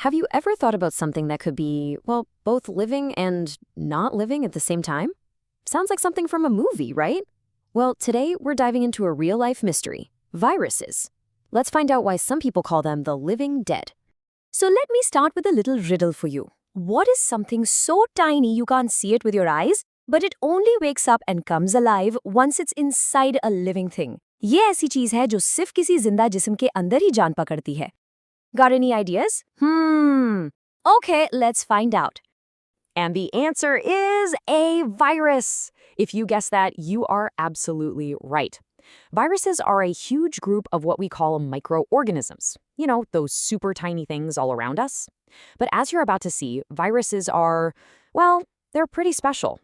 Have you ever thought about something that could be, well, both living and not living at the same time? Sounds like something from a movie, right? Well, today we're diving into a real-life mystery, viruses. Let's find out why some people call them the living dead. So let me start with a little riddle for you. What is something so tiny you can't see it with your eyes, but it only wakes up and comes alive once it's inside a living thing? ये ऐसी चीज है जो सिर्फ किसी जिंदा जिस्म के अंदर ही जान पकड़ती है. Got any ideas? Okay, let's find out. And the answer is a virus. If you guessed that, you are absolutely right. Viruses are a huge group of what we call microorganisms. You know, those super tiny things all around us. But as you're about to see, viruses are, well, they're pretty special.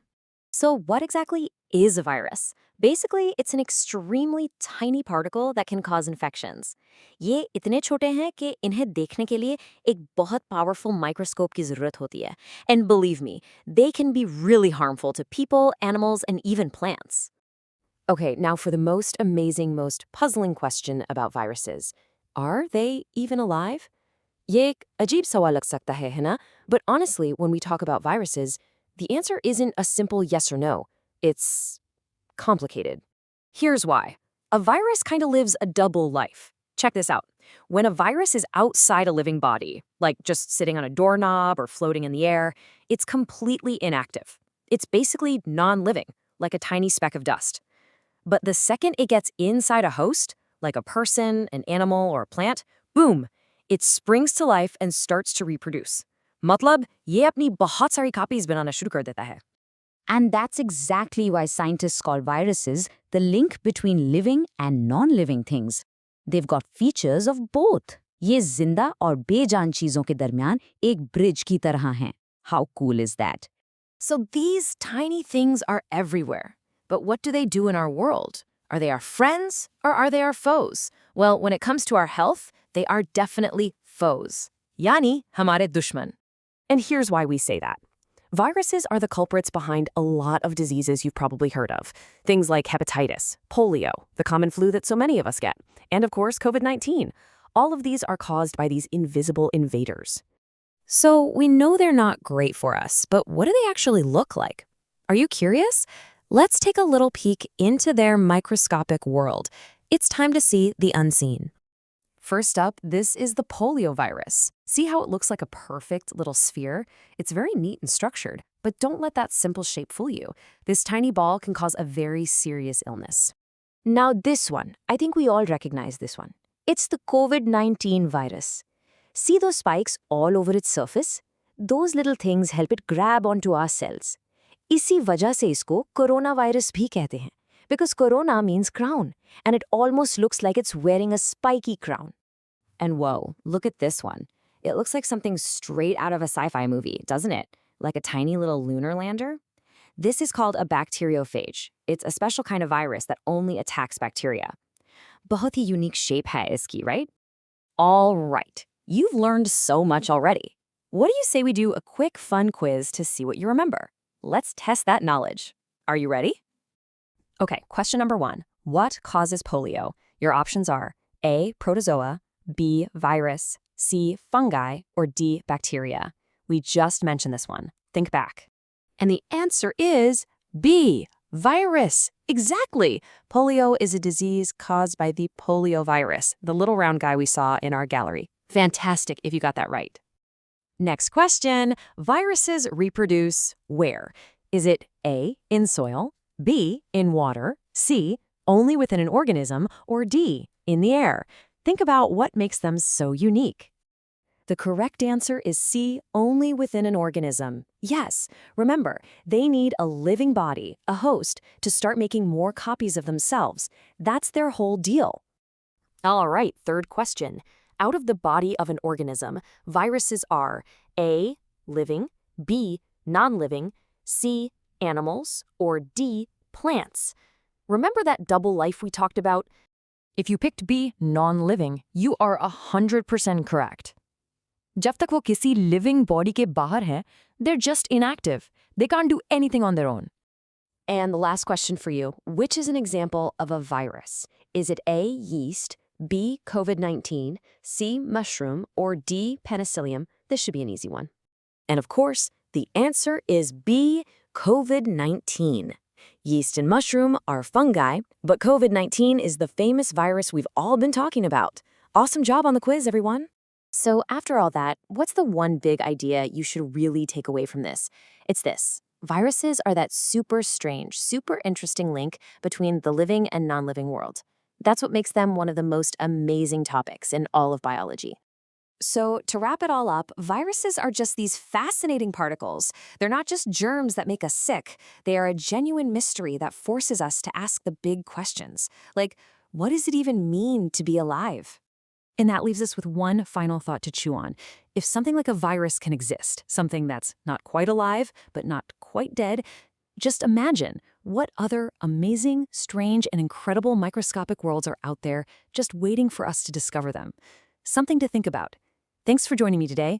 So what exactly is a virus? Basically, it's an extremely tiny particle that can cause infections. ये इतने छोटे हैं कि इन्हें देखने के लिए एक बहुत powerful microscope की ज़रूरत होती है. And believe me, they can be really harmful to people, animals, and even plants. Okay, now for the most amazing, most puzzling question about viruses. Are they even alive? ये एक अजीब सवाल लग सकता है ना? But honestly, when we talk about viruses, the answer isn't a simple yes or no. It's complicated. Here's why. A virus kind of lives a double life. Check this out. When a virus is outside a living body, like just sitting on a doorknob or floating in the air, it's completely inactive. It's basically non-living, like a tiny speck of dust. But the second it gets inside a host, like a person, an animal, or a plant, boom, it springs to life and starts to reproduce. मतलब ये अपनी बहुत सारी copies बनाना शुरू कर देता है. And that's exactly why scientists call viruses the link between living and non-living things. They've got features of both. ये जिंदा और बेजान चीजों के दरमियान एक bridge की तरह हैं. How cool is that? So these tiny things are everywhere. But what do they do in our world? Are they our friends or are they our foes? Well, when it comes to our health, they are definitely foes. Yani, hamare dushman. And here's why we say that. Viruses are the culprits behind a lot of diseases you've probably heard of. Things like hepatitis, polio, the common flu that so many of us get, and of course, COVID-19. All of these are caused by these invisible invaders. So we know they're not great for us, but what do they actually look like? Are you curious? Let's take a little peek into their microscopic world. It's time to see the unseen. First up, this is the poliovirus. See how it looks like a perfect little sphere? It's very neat and structured, but don't let that simple shape fool you. This tiny ball can cause a very serious illness. Now this one, I think we all recognize this one. It's the COVID-19 virus. See those spikes all over its surface? Those little things help it grab onto our cells. इसी वजह से इसको coronavirus भी कहते हैं. Because corona means crown, and it almost looks like it's wearing a spiky crown. And whoa, look at this one. It looks like something straight out of a sci-fi movie, doesn't it? Like a tiny little lunar lander. This is called a bacteriophage. It's a special kind of virus that only attacks bacteria. बहुत ही unique shape है इसकी, right? All right, you've learned so much already. What do you say we do a quick fun quiz to see what you remember? Let's test that knowledge. Are you ready? Okay, question number 1. What causes polio? Your options are A, protozoa, B, virus, C, fungi, or D, bacteria. We just mentioned this one. Think back. And the answer is B, virus. Exactly. Polio is a disease caused by the poliovirus, the little round guy we saw in our gallery. Fantastic if you got that right. Next question. Viruses reproduce where? Is it A, in soil, B, in water, C, only within an organism, or D, in the air? Think about what makes them so unique. The correct answer is C, only within an organism. Yes, remember, they need a living body, a host, to start making more copies of themselves. That's their whole deal. All right, third question. Out of the body of an organism, viruses are A, living, B, non-living, C, animals, or D, plants. Remember that double life we talked about? If you picked B, non-living, you are 100% correct. जब तक वो किसी living body के बाहर हैं, they're just inactive. They can't do anything on their own. And the last question for you, which is an example of a virus? Is it A, yeast, B, COVID-19, C, mushroom, or D, penicillium? This should be an easy one. And of course, the answer is B, COVID-19. Yeast and mushroom are fungi, but COVID-19 is the famous virus we've all been talking about. Awesome job on the quiz, everyone. So after all that, what's the one big idea you should really take away from this? It's this. Viruses are that super strange, super interesting link between the living and non-living world. That's what makes them one of the most amazing topics in all of biology. So, to wrap it all up, viruses are just these fascinating particles. They're not just germs that make us sick. They are a genuine mystery that forces us to ask the big questions. Like, what does it even mean to be alive? And that leaves us with one final thought to chew on. If something like a virus can exist, something that's not quite alive, but not quite dead, just imagine what other amazing, strange, and incredible microscopic worlds are out there just waiting for us to discover them. Something to think about. Thanks for joining me today.